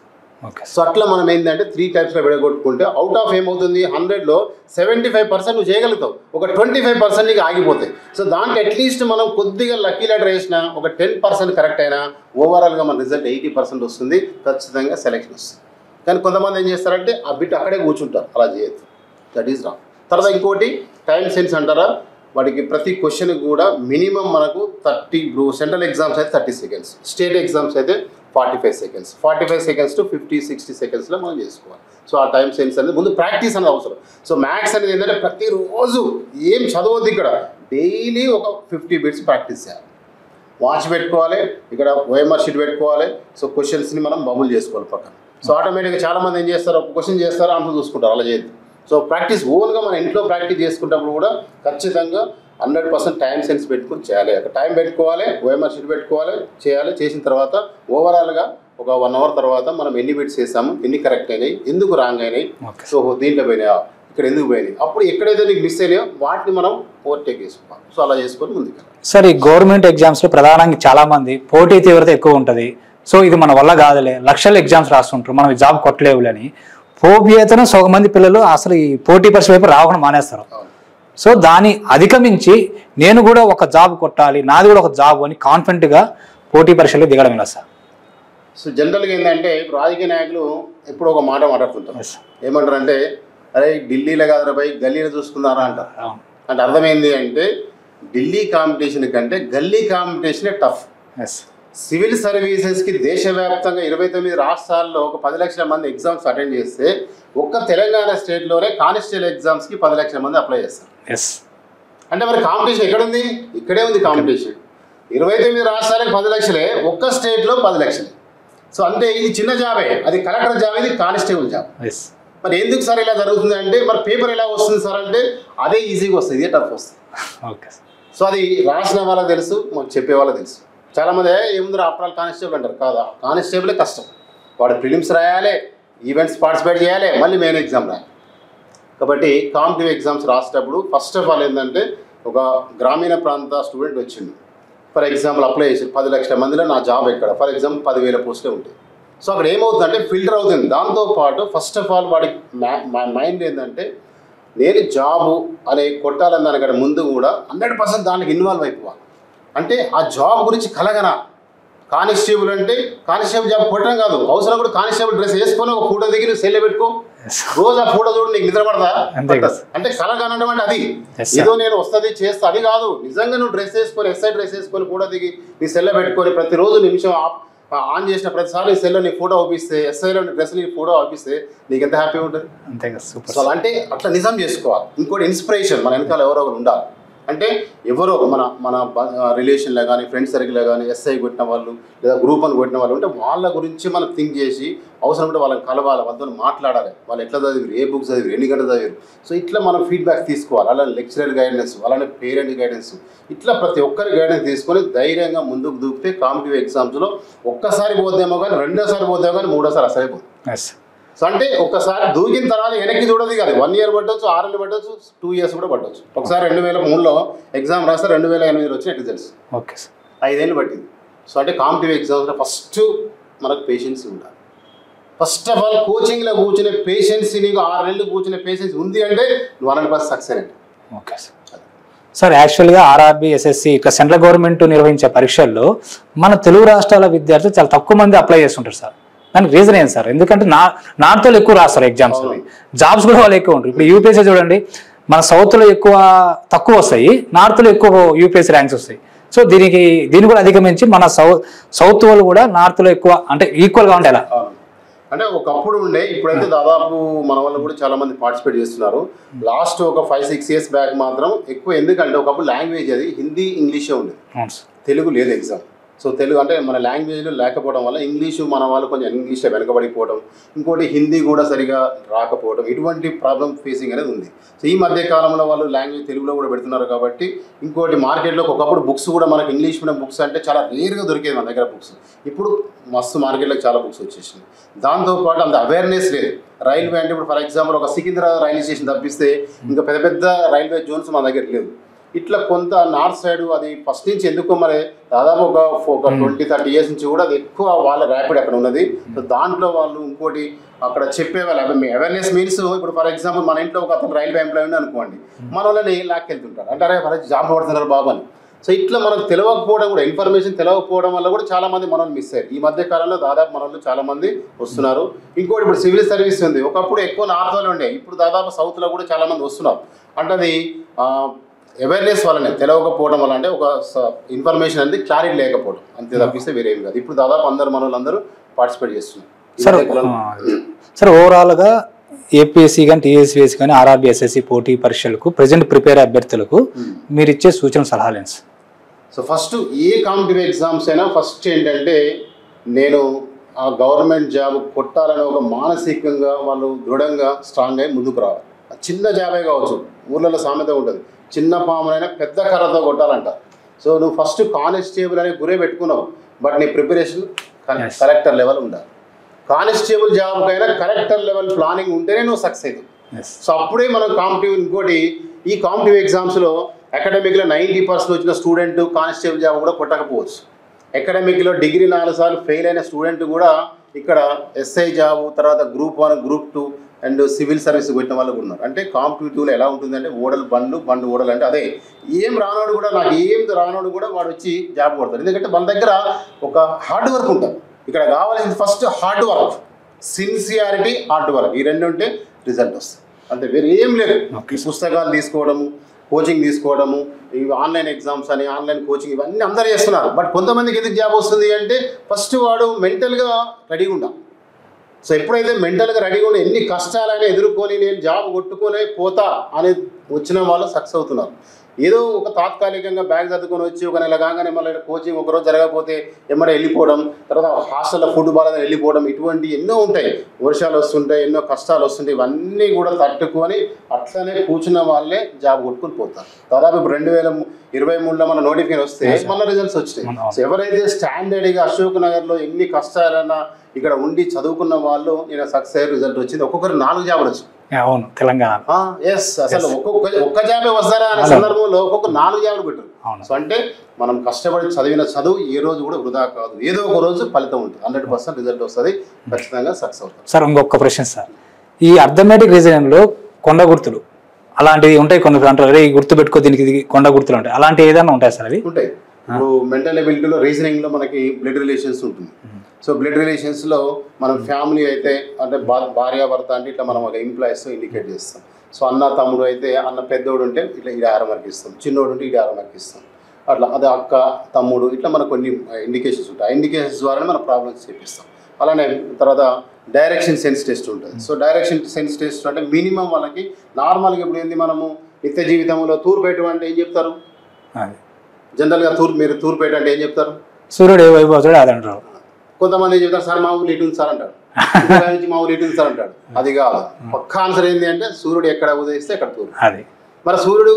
సో అట్లా మనం ఏంటంటే 3 typesలో విడగొట్టుకుంటే అవుట్ ఆఫ్ ఏమవుతుంది 100లో 75% నువ్వు చేయగలుగుతావు, ఒక 25% నీకు ఆగిపోతాయి. సో దాంట్లో అట్లీస్ట్ మనం కొద్దిగా లక్కీ లెటర్ వేసినా ఒక 10% కరెక్ట్ అయినా ఓవరాల్గా మన రిజల్ట్ 80% వస్తుంది. ఖచ్చితంగా సెలెక్షన్ వస్తుంది. కానీ కొంతమంది ఏం చేస్తారంటే ఆ బిట్ అక్కడే కూర్చుంటారు. అలా చేయొద్దు, దట్ ఈస్ రాంగ్. తర్వాత ఇంకోటి టైం సెన్స్ అంటారా, వాటికి ప్రతి క్వశ్చన్ కూడా మినిమం మనకు 30 సెంట్రల్ ఎగ్జామ్స్ అయితే 30 seconds, స్టేట్ ఎగ్జామ్స్ అయితే 45 seconds, 45 seconds to 50-60 secondsలో మనం చేసుకోవాలి. సో ఆ టైం సెన్స్ అనేది ముందు ప్రాక్టీస్ అనేది అవసరం. సో మ్యాథ్స్ అనేది ఏంటంటే ప్రతిరోజు ఏం చదవద్దు, ఇక్కడ డైలీ ఒక 50 బిట్స్ ప్రాక్టీస్ చేయాలి. వాచ్ పెట్టుకోవాలి, ఇక్కడ ఓఎంఆర్ షీట్ పెట్టుకోవాలి. సో క్వశ్చన్స్ని మనం బబుల్ చేసుకోవాలి పక్కన. సో ఆటోమేటిక్గా చాలామంది ఏం చేస్తారు, ఒక క్వశ్చన్ చేస్తారు, ఆన్సర్ చూసుకుంటారు. అలా చేయొద్దు. సో ప్రాక్టీస్ ఓన్గా మన ఇంట్లో ప్రాక్టీస్ చేసుకున్నప్పుడు కూడా ఖచ్చితంగా 100% టైం సెన్స్ పెట్టుకుని చేయాలి. అక్కడ టైం పెట్టుకోవాలి, ఓఎంఆర్ షీట్ పెట్టుకోవాలి, చేయాలి. చేసిన తర్వాత ఓవరాల్గా ఒక 1 hour తర్వాత మనం ఎన్ని బిట్స్ చేసాము, ఎన్ని కరెక్ట్ అయినాయి, ఎందుకు రాంగ్ అయినాయి, సో దీంట్లో పోయినాయా, ఇక్కడ ఎందుకు పోయినాయి, అప్పుడు ఎక్కడైతే నీకు మిస్ అయినాయో వాటిని మనం ఓవర్టేక్ చేసుకోవాలి. సో అలా చేసుకొని ముందుకు. సార్, ఈ గవర్నమెంట్ ఎగ్జామ్స్లో ప్రధానంగా చాలామంది పోటీ తీవ్రత ఎక్కువ ఉంటుంది. సో ఇది మన వల్ల కాదులే, లక్షల ఎగ్జామ్స్ రాస్తుంటారు, మనం ఈ జాబ్ కొట్టలేవులని ఫోబియాతోనే సగం మంది పిల్లలు అసలు ఈ పోటీ పరీక్ష వైపు రావడం మానేస్తారు. సో దాన్ని అధిగమించి నేను కూడా ఒక జాబ్ కొట్టాలి, నాది కూడా ఒక జాబ్ అని కాన్ఫిడెంట్గా పోటీ పరీక్షలు దిగడం ఇలా సార్. సో జనరల్గా ఏంటంటే ఇప్పుడు రాజకీయ నాయకులు ఎప్పుడు ఒక మాట మాట్లాడుతుంటారు. ఏమంటారంటే అరే ఢిల్లీలో కాదురా పై గల్లీలో చూసుకున్నారా అంటారు. అంటే అర్థమైంది అంటే ఢిల్లీ కాంపిటీషన్ కంటే గల్లీ కాంపిటీషనే టఫ్. సివిల్ సర్వీసెస్కి దేశవ్యాప్తంగా 29 రాష్ట్రాల్లో ఒక 10 లక్షల మంది ఎగ్జామ్స్ అటెండ్ చేస్తే ఒక్క తెలంగాణ స్టేట్లోనే కానిస్టేబుల్ ఎగ్జామ్స్కి 10 లక్షల మంది అప్లై చేస్తారు. అంటే మరి కాంపిటీషన్ ఎక్కడుంది, ఇక్కడే ఉంది కాంపిటీషన్. 29 రాష్ట్రాలకు 10 లక్షలే, ఒక్క స్టేట్లో 10 లక్షలే. సో అంటే ఇది చిన్న జాబే, అది కలెక్టర్ జాబ్, ఇది కానిస్టేబుల్ జాబ్. మరి ఎందుకు సార్ ఇలా జరుగుతుంది అంటే మరి పేపర్ ఎలా వస్తుంది సార్ అంటే అదే ఈజీగా వస్తుంది, ఇదే టఫ్ వస్తుంది. సో అది రాసిన వాళ్ళకి తెలుసు, మాకు చెప్పే వాళ్ళకి తెలుసు. చాలామంది ఏముంది ఆఫ్టర్ ఆల్ కానిస్టేబుల్ అంటారు. కాదా, కానిస్టేబులే కష్టం. వాడు ప్రిలిమ్స్ రాయాలి, ఈవెంట్స్ పార్టిసిపేట్ చేయాలి, మళ్ళీ మెయిన్ ఎగ్జామ్ రాయాలి. కాబట్టి కాంపిటేటివ్ ఎగ్జామ్స్ రాసేటప్పుడు ఫస్ట్ ఆఫ్ ఆల్ ఏంటంటే ఒక గ్రామీణ ప్రాంత స్టూడెంట్ వచ్చింది, ఫర్ ఎగ్జాంపుల్ అప్లై చేసి 10 లక్షల మందిలో నా జాబ్ ఎక్కడ, ఫర్ ఎగ్జాంపుల్ 10,000 పోస్టులే ఉంటాయి. సో అక్కడ ఏమవుతుందంటే ఫిల్టర్ అవుతుంది. దాంతోపాటు ఫస్ట్ ఆఫ్ ఆల్ వాడికి మైండ్ ఏంటంటే నేను జాబు అనే కొట్టాలని దానికంటే ముందు కూడా 100% దానికి ఇన్వాల్వ్ అయిపోవాలి. అంటే ఆ జాబ్ గురించి కలగనా. కానిస్టేబుల్ అంటే కానిస్టేబుల్ జాబ్ కొట్టడం కాదు, అవసరం కూడా కానిస్టేబుల్ డ్రెస్ వేసుకొని ఒక ఫోటో దిగి నువ్వు సెల్ పెట్టుకో, రోజు ఆ ఫోటో చూడు, నీకు నిద్ర పడదా అంటే కలగనడం అంటే అది ఏదో నేను వస్తుంది చేస్తా అది కాదు. నిజంగా నువ్వు డ్రెస్ వేసుకొని ఎస్ఐ డ్రెస్ వేసుకొని ఫోటో దిగి నీ సెల్ పెట్టుకొని ప్రతిరోజు నిమిషం ఆన్ చేసిన ప్రతిసారి సెల్లో నీ ఫోటో పంపిస్తే, ఎస్ఐలో నీ డ్రెస్ నీ ఫోటో పంపిస్తే నీకు ఎంత హ్యాపీ ఉంటుంది. సో అంటే అట్లా నిజం చేసుకోవాలి. ఇంకోటి ఇన్స్పిరేషన్, మన వెనకాల ఎవరో ఒకరు ఉండాలి. అంటే ఎవరో మన రిలేషన్లో కానీ ఫ్రెండ్ సర్కిల్లో కానీ ఎస్ఐ కొట్టిన వాళ్ళు లేదా గ్రూప్ అని కొట్టిన వాళ్ళు ఉంటే వాళ్ళ గురించి మనం థింక్ చేసి అవసరం ఉంటే వాళ్ళని కలవాలి, వాళ్ళతో మాట్లాడాలి, వాళ్ళు ఎట్లా చదివారు, ఏ బుక్స్ చదివారు, ఎన్ని గంటలు చదివారు. సో ఇట్లా మనం ఫీడ్బ్యాక్ తీసుకోవాలి. అలానే లెక్చరర్ గైడెన్స్, అలానే పేరెంట్ గైడెన్స్, ఇట్లా ప్రతి ఒక్కరి గైడెన్స్ తీసుకొని ధైర్యంగా ముందుకు దూకితే కాంపిటేటివ్ ఎగ్జామ్స్లో ఒక్కసారి పోద్దేమో కానీ, రెండోసారి పోద్దేమో కానీ, మూడోసారి అసలే పోతుంది. సో అంటే ఒక్కసారి దూకిన తర్వాత వెనక్కి చూడదు కాదు, 1 year పట్టవచ్చు, 6 నెలలు పట్టవచ్చు, 2 years కూడా పట్టవచ్చు. ఒకసారి 2003లో ఎగ్జామ్ రాస్తే 2008 వచ్చిన రిజల్ట్స్. ఓకే సార్, 5 ఏళ్ళు పట్టింది. సో అంటే కాంపిటేటివ్ ఎగ్జామ్స్లో ఫస్ట్ మనకు పేషెన్స్ ఉండాలి. ఫస్ట్ ఆఫ్ ఆల్ కోచింగ్లో కూర్చునే పేషెన్స్, నీకు 6 నెలలు కూర్చునే పేషెన్స్ ఉంది అంటే నువ్వు 100% సక్సెస్ అంటే. Okay sir. సార్ యాక్చువల్గా ఆర్ఆర్బి ఎస్ఎస్సి ఇట్లా సెంట్రల్ గవర్నమెంట్ నిర్వహించే పరీక్షల్లో మన తెలుగు రాష్ట్రాల విద్యార్థులు చాలా తక్కువ మంది అప్లై చేస్తుంటారు సార్. దానికి రీజన్ ఏంటి సార్? ఎందుకంటే నార్త్లో ఎక్కువ రాస్తారు ఎగ్జామ్స్, జాబ్స్ కూడా వాళ్ళు ఎక్కువ ఉంటారు. ఇప్పుడు యూపీఎస్సీ చూడండి, మన సౌత్లో తక్కువ వస్తాయి, నార్త్లో ఎక్కువ యూపీఎస్సీ ర్యాంక్స్ వస్తాయి. సో దీన్ని కూడా అధిగమించి మన సౌత్ వాళ్ళు కూడా నార్త్లో ఎక్కువ అంటే ఈక్వల్గా ఉంటాయి. ఎలా అంటే ఒకప్పుడు ఉండే, ఇప్పుడైతే దాదాపు మన వాళ్ళు కూడా చాలా మంది పార్టిసిపేట్ చేస్తున్నారు. లాస్ట్ ఒక 5-6 years బ్యాక్ మాత్రం ఎక్కువ. ఎందుకంటే ఒకప్పుడు లాంగ్వేజ్ అది హిందీ ఇంగ్లీషే ఉండేది, తెలుగు లేదు ఎగ్జామ్. సో తెలుగు అంటే మన లాంగ్వేజ్లో లేకపోవడం వల్ల ఇంగ్లీషు మన వాళ్ళు కొంచెం ఇంగ్లీష్లో వెనకబడిపోవడం, ఇంకోటి హిందీ కూడా సరిగా రాకపోవడం, ఇటువంటి ప్రాబ్లం ఫేసింగ్ అనేది ఉంది. సో ఈ మధ్య కాలంలో వాళ్ళు లాంగ్వేజ్ తెలుగులో కూడా పెడుతున్నారు కాబట్టి. ఇంకోటి మార్కెట్లో ఒకప్పుడు బుక్స్ కూడా మనకి ఇంగ్లీష్ మీడియం బుక్స్ అంటే చాలా రేర్గా దొరికేది మన దగ్గర బుక్స్. ఇప్పుడు మస్తు మార్కెట్లోకి చాలా బుక్స్ వచ్చేసినాయి. దాంతోపాటు అంత అవేర్నెస్ లేదు. రైల్వే అంటే ఇప్పుడు ఫర్ ఎగ్జాంపుల్ ఒక సికింద్రాబాద్ రైల్వే స్టేషన్ తప్పిస్తే ఇంకా పెద్ద పెద్ద రైల్వే జోన్స్ మన దగ్గర లేవు. ఇట్లా కొంత నార్త్ సైడ్ అది ఫస్ట్ నుంచి ఎందుకో మరి దాదాపు ఒక 20-30 years నుంచి కూడా అది ఎక్కువ వాళ్ళ ర్యాపిడ్ అక్కడ ఉన్నది. సో దాంట్లో వాళ్ళు ఇంకోటి అక్కడ చెప్పేవాళ్ళు అవేర్నెస్ మీన్స్, ఇప్పుడు ఫర్ ఎగ్జాంపుల్ మన ఇంట్లో ఒక అతను రైల్వే ఎంప్లాయీ ఉంది అనుకోండి, మన వాళ్ళని లాక్కెళ్తుంటారు అంటే అరే జాబ్ పడుతున్నారు బాబు అని. సో ఇట్లా మనకు తెలియకపోవడం కూడా, ఇన్ఫర్మేషన్ తెలియకపోవడం వల్ల కూడా చాలా మంది మనల్ని మిస్ అయ్యారు. ఈ మధ్య కాలంలో దాదాపు మనల్ని చాలా మంది వస్తున్నారు. ఇంకోటి ఇప్పుడు సివిల్ సర్వీస్ ఉంది, ఒకప్పుడు ఎక్కువ నార్త్లో ఉండే, ఇప్పుడు దాదాపు సౌత్లో కూడా చాలా మంది వస్తున్నారు. అంటే అది అవేర్నెస్ వల్లనే, తెలియకపోవడం వల్ల, అంటే ఒక ఇన్ఫర్మేషన్ అనేది క్లారిటీ లేకపోవడం, అంతే తప్పిస్తే వేరే ఏం కాదు. ఇప్పుడు దాదాపు మన వాళ్ళందరూ పార్టిసిపేట్ చేస్తున్నారు. సార్ ఓవరాల్గా ఏపీఎస్సీ కానీ టీఎస్పీఎస్సీ కానీ ఆర్ఆర్బి ఎస్ఎస్సి పోటీ పరీక్షలకు ప్రజెంట్ ప్రిపేర్ అభ్యర్థులకు మీరు ఇచ్చే సూచన సలహాలు ఏంటి? సో ఫస్ట్ ఏ కాంపిటేటివ్ ఎగ్జామ్స్ అయినా ఫస్ట్ ఏంటంటే నేను ఆ గవర్నమెంట్ జాబ్ కొట్టాలని ఒక మానసికంగా వాళ్ళు దృఢంగా స్ట్రాంగ్ అయ్యి ముందుకు రావాలి. చిన్న జాబే కావచ్చు, ఊర్లలో సామెత ఉంటుంది, చిన్న పామునైనా పెద్ద కర్రతో కొట్టాలంట. సో నువ్వు ఫస్ట్ కానిస్టేబుల్ అనే గురే పెట్టుకున్నావు, బట్ నీ ప్రిపరేషన్ కలెక్టర్ లెవెల్ ఉండాలి. కానిస్టేబుల్ జాబ్కైనా కలెక్టర్ లెవెల్ ప్లానింగ్ ఉంటేనే నువ్వు సక్సెస్ అవుతావు. సో అప్పుడే మనం కాంపిటేటివ్, ఇంకోటి ఈ కాంపిటేటివ్ ఎగ్జామ్స్లో అకాడమిక్లో 90% వచ్చిన స్టూడెంట్ కానిస్టేబుల్ జాబ్ కూడా కొట్టకపోవచ్చు. అకాడమిక్లో డిగ్రీ 4 సార్లు ఫెయిల్ అయిన స్టూడెంట్ కూడా ఇక్కడ ఎస్ఐ జాబు, తర్వాత group 1, group 2 and civil service పెట్టిన వాళ్ళు కూడా ఉన్నారు. అంటే కాంపిటేటివ్లో ఎలా ఉంటుందంటే ఓడలు బండు ఓడలు అంటే అదే, ఏం రానోడు కూడా, నాకు ఏం రానోడు కూడా వాడు వచ్చి జాబ్ కొడతాడు. ఎందుకంటే మన దగ్గర ఒక హార్డ్ వర్క్ ఉంటుంది. ఇక్కడ కావాల్సింది first hard work, sincerity, hard work, ఈ రెండు ఉంటే రిజల్ట్ వస్తుంది. అంతే, వేరే ఏం లేదు. పుస్తకాలు తీసుకోవడము, కోచింగ్ తీసుకోవడము, ఇవి ఆన్లైన్ ఎగ్జామ్స్ అని, ఆన్లైన్ కోచింగ్, ఇవన్నీ అందరూ చేస్తున్నారు. బట్ కొంతమందికి ఎందుకు జాబ్ వస్తుంది అంటే ఫస్ట్ వాడు మెంటల్గా రెడీగా ఉండాలి. సో ఎప్పుడైతే మెంటల్గా రెడీగా ఉండి ఎన్ని కష్టాలైనా ఎదుర్కొని నేను జాబ్ కొట్టుకొని పోతా అని వచ్చిన వాళ్ళు సక్సెస్ అవుతున్నారు. ఏదో ఒక తాత్కాలికంగా బ్యాగ్ చదువుకొని వచ్చి ఒక నెల కాగానే మళ్ళీ కోచింగ్ ఒకరోజు జరగకపోతే ఎమ్మడే వెళ్ళిపోవడం, తర్వాత హాస్టల్లో ఫుడ్ బాగాలని వెళ్ళిపోవడం, ఇటువంటి ఎన్నో ఉంటాయి. వర్షాలు వస్తుంటాయి, ఎన్నో కష్టాలు వస్తుంటాయి. ఇవన్నీ కూడా తట్టుకొని అట్లనే కూర్చున్న వాళ్ళే జాబ్ కొట్టుకొని పోతారు. దాదాపు 2023లో మన నోటిఫికేషన్ వస్తే మన రిజల్ట్స్ వచ్చినాయి. సో ఎవరైతే స్టాండర్డ్గా అశోక్ నగర్లో ఎన్ని కష్టాలన్నా ఇక్కడ ఉండి చదువుకున్న వాళ్ళు నేను సక్సెస్ అయ్యే రిజల్ట్ వచ్చింది. ఒక్కొక్కరు 4 జాబులు వచ్చింది. అవును, తెలంగాణ అసలు ఒక్క జాబే వస్తారా అనే సందర్భంలో ఒక్కొక్క 4 జాబులు పెట్టారు. సో అంటే మనం కష్టపడి చదివిన చదువు ఏ రోజు కూడా వృధా కాదు, ఏదో ఒక రోజు ఫలితం ఉంటుంది, 100% రిజల్ట్ వస్తుంది, ఖచ్చితంగా సక్సెస్ అవుతుంది. సార్ ఇంకొక ప్రశ్న సార్, ఈ అర్థమెటిక్ రీజనింగ్లో కొండ గుర్తులు అలాంటివి ఉంటాయి, కొన్ని అంటారు ఈ గుర్తు పెట్టుకో దీనికి కొండ గుర్తులు ఉంటాయి, అలాంటి ఏదైనా ఉంటాయి సార్? అవి ఉంటాయి. ఇప్పుడు మెంటల్ ఎబిలిటీలో రీజనింగ్లో మనకి బ్లడ్ రిలేషన్స్ ఉంటుంది. సో బ్లడ్ రిలేషన్స్లో మనం ఫ్యామిలీ అయితే అంటే భార్యాభర్త అంటే ఇట్లా మనం ఒక ఎంప్లాయీస్ ఇండికేట్ చేస్తాం. సో అన్న తమ్ముడు అయితే అన్న పెద్దోడు ఉంటే ఇట్లా ఇది ఆరో మార్క్ ఇస్తాం, చిన్నోడు ఉంటే ఇది ఆరో మార్క్ ఇస్తాం, అట్లా అదే అక్క తమ్ముడు ఇట్లా మనకు కొన్ని ఇండికేషన్స్ ఉంటాయి. ఆ ఇండికేషన్స్ ద్వారానే మనం ప్రాబ్లమ్స్ చేపిస్తాం. అలానే తర్వాత డైరెక్షన్ సెన్స్ టెస్ట్ ఉంటుంది. సో డైరెక్షన్ సెన్స్ టెస్ట్ అంటే మినిమం వాళ్ళకి నార్మల్గా ఇప్పుడు ఏంది, మనము నిత్య జీవితంలో తూర్పేట అంటే ఏం చెప్తారు జనరల్గా? మీరు తూర్పేట అంటే ఏం చెప్తారు? సూర్యుడు ఏ వైపు అవుతాడు అది అంటారు. కొంతమంది ఏం చెప్తారు, సార్ మా ఊరు ఇటు ఉంది సార్ అంటాడు, మా ఊరు ఇటు ఉంది సార్ అంటాడు. అది కాదు, పక్క ఆన్సర్ ఏంటి అంటే సూర్యుడు ఎక్కడ ఉదయిస్తే అక్కడ తూర్పు. అది మరి సూర్యుడు